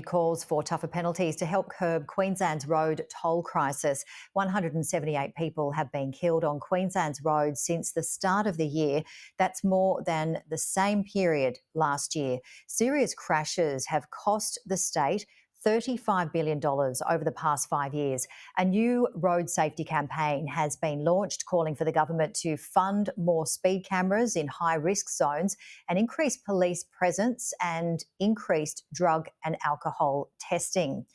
Calls for tougher penalties to help curb Queensland's road toll crisis. 178 people have been killed on Queensland's roads since the start of the year. That's more than the same period last year. Serious crashes have cost the state $35 billion over the past 5 years. A new road safety campaign has been launched calling for the government to fund more speed cameras in high-risk zones and increase police presence and increased drug and alcohol testing.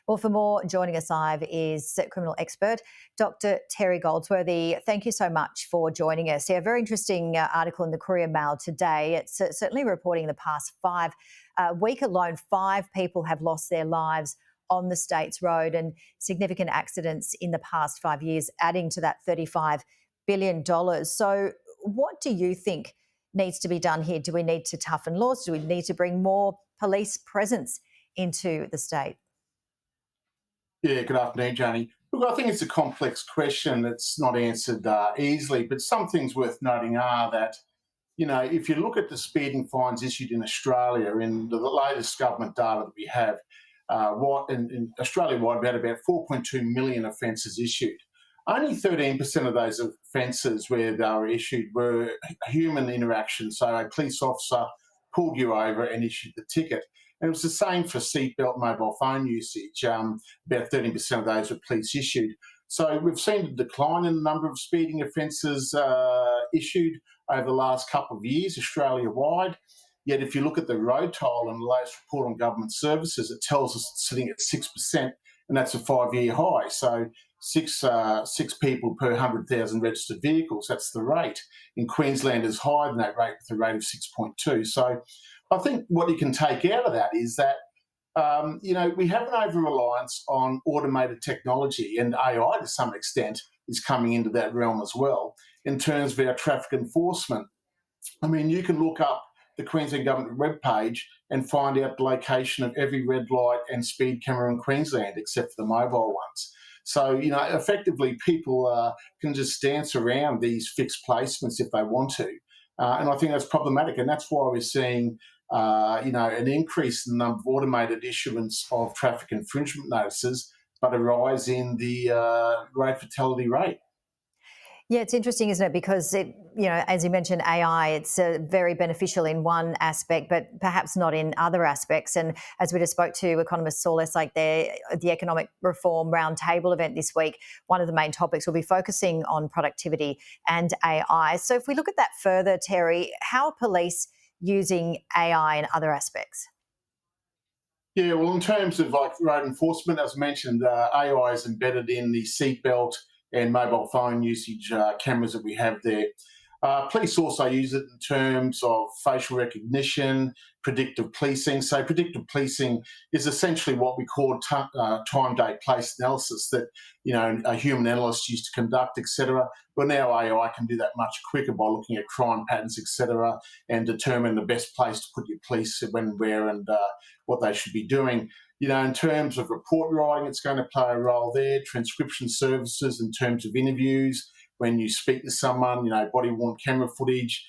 Well, for more, joining us live is criminal expert Dr Terry Goldsworthy. Thank you so much for joining us. Yeah, a very interesting article in the Courier Mail today. It's certainly reporting the past week alone, 5 people have lost their lives on the state's road and significant accidents in the past 5 years, adding to that $35 billion. So what do you think needs to be done here? Do we need to toughen laws? Do we need to bring more police presence into the state? Yeah, good afternoon, Janie. Look, I think it's a complex question that's not answered easily, but some things worth noting are that, if you look at the speeding fines issued in Australia, in the latest government data that we have, in Australia-wide, we had about 4.2 million offences issued. Only 13% of those offences where they were issued were human interaction. So a police officer pulled you over and issued the ticket. And it was the same for seatbelt mobile phone usage. About 13% of those were police issued. So we've seen a decline in the number of speeding offences issued over the last couple of years, Australia-wide. Yet if you look at the road toll and the latest report on government services, it tells us it's sitting at 6%, and that's a 5-year high. So six people per 100,000 registered vehicles, that's the rate. In Queensland is higher than that rate with a rate of 6.2. So I think what you can take out of that is that, we have an over-reliance on automated technology, and AI to some extent is coming into that realm as well in terms of our traffic enforcement. I mean, you can look up the Queensland Government webpage and find out the location of every red light and speed camera in Queensland, except for the mobile ones. So, effectively people can just dance around these fixed placements if they want to. And I think that's problematic. And that's why we're seeing, an increase in the number of automated issuance of traffic infringement notices, but a rise in the road fatality rate. Yeah, it's interesting, isn't it? Because as you mentioned, AI, it's very beneficial in one aspect, but perhaps not in other aspects. And as we just spoke to economist Saul Eslake there, the Economic Reform Roundtable event this week, one of the main topics will be focusing on productivity and AI. So if we look at that further, Terry, how are police using AI in other aspects? Yeah, well, in terms of like road enforcement, as mentioned, AI is embedded in the seatbelt and mobile phone usage cameras that we have there. Police also use it in terms of facial recognition, predictive policing. So predictive policing is essentially what we call time, date, place analysis that, a human analyst used to conduct, etc. But now AI can do that much quicker by looking at crime patterns, etc., and determine the best place to put your police when, where, and what they should be doing. In terms of report writing, it's going to play a role there. Transcription services in terms of interviews, when you speak to someone, body-worn camera footage.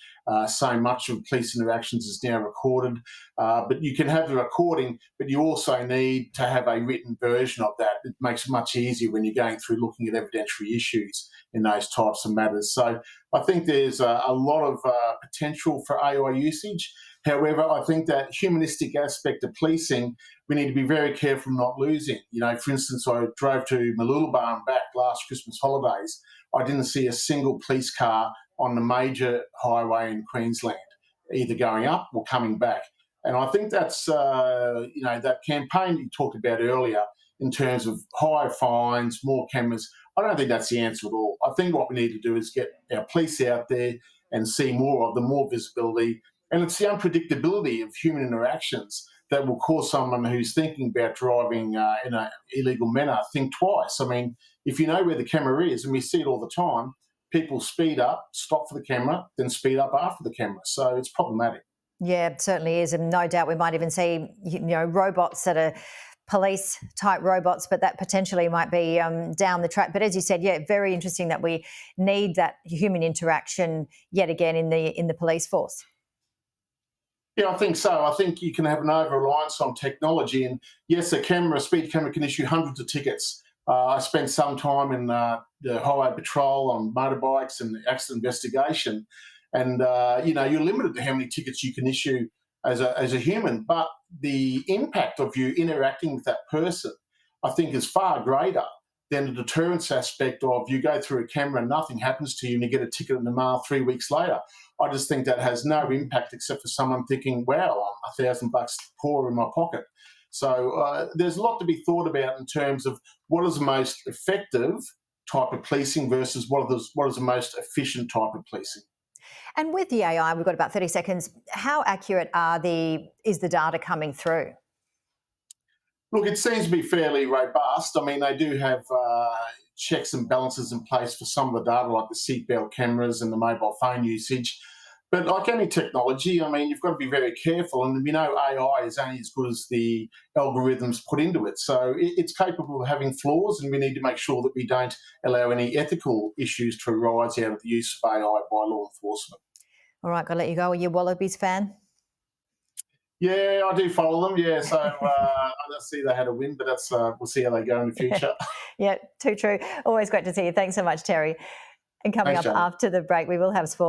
So much of police interactions is now recorded. But you can have the recording, but you also need to have a written version of that. It makes it much easier when you're going through looking at evidentiary issues in those types of matters. So I think there's a lot of potential for AI usage. However, I think that humanistic aspect of policing, we need to be very careful not losing. For instance, I drove to Mooloolaba and back last Christmas holidays. I didn't see a single police car on the major highway in Queensland, either going up or coming back. And I think that's, that campaign you talked about earlier in terms of higher fines, more cameras, I don't think that's the answer at all. I think what we need to do is get our police out there and see more of them, more visibility. And it's the unpredictability of human interactions that will cause someone who's thinking about driving in an illegal manner think twice. I mean, if you know where the camera is, and we see it all the time, people speed up, stop for the camera, then speed up after the camera. So it's problematic. Yeah, it certainly is. And no doubt we might even see, robots that are police type robots, but that potentially might be down the track. But as you said, yeah, very interesting that we need that human interaction yet again in the police force. Yeah, I think so. I think you can have an over reliance on technology. And yes, a speed camera can issue hundreds of tickets. I spent some time in the highway patrol on motorbikes and accident investigation. And, you're limited to how many tickets you can issue as a human. But the impact of you interacting with that person, I think, is far greater than the deterrence aspect of you go through a camera and nothing happens to you and you get a ticket in the mail 3 weeks later. I just think that has no impact except for someone thinking, wow, I'm $1,000 poorer in my pocket. So there's a lot to be thought about in terms of what is the most effective type of policing versus what is the most efficient type of policing. And with the AI, we've got about 30 seconds. How accurate is the data coming through? Look, it seems to be fairly robust. I mean, they do have checks and balances in place for some of the data, like the seatbelt cameras and the mobile phone usage. But like any technology, I mean, you've got to be very careful. And we know AI is only as good as the algorithms put into it. So it's capable of having flaws, and we need to make sure that we don't allow any ethical issues to arise out of the use of AI by law enforcement. All right, got to let you go. Are you a Wallabies fan? Yeah, I do follow them. Yeah, so I don't see they had a win, but that's we'll see how they go in the future. Yeah, too true. Always great to see you. Thanks so much, Terry. And coming Thanks, up Jamie. after the break, we will have sport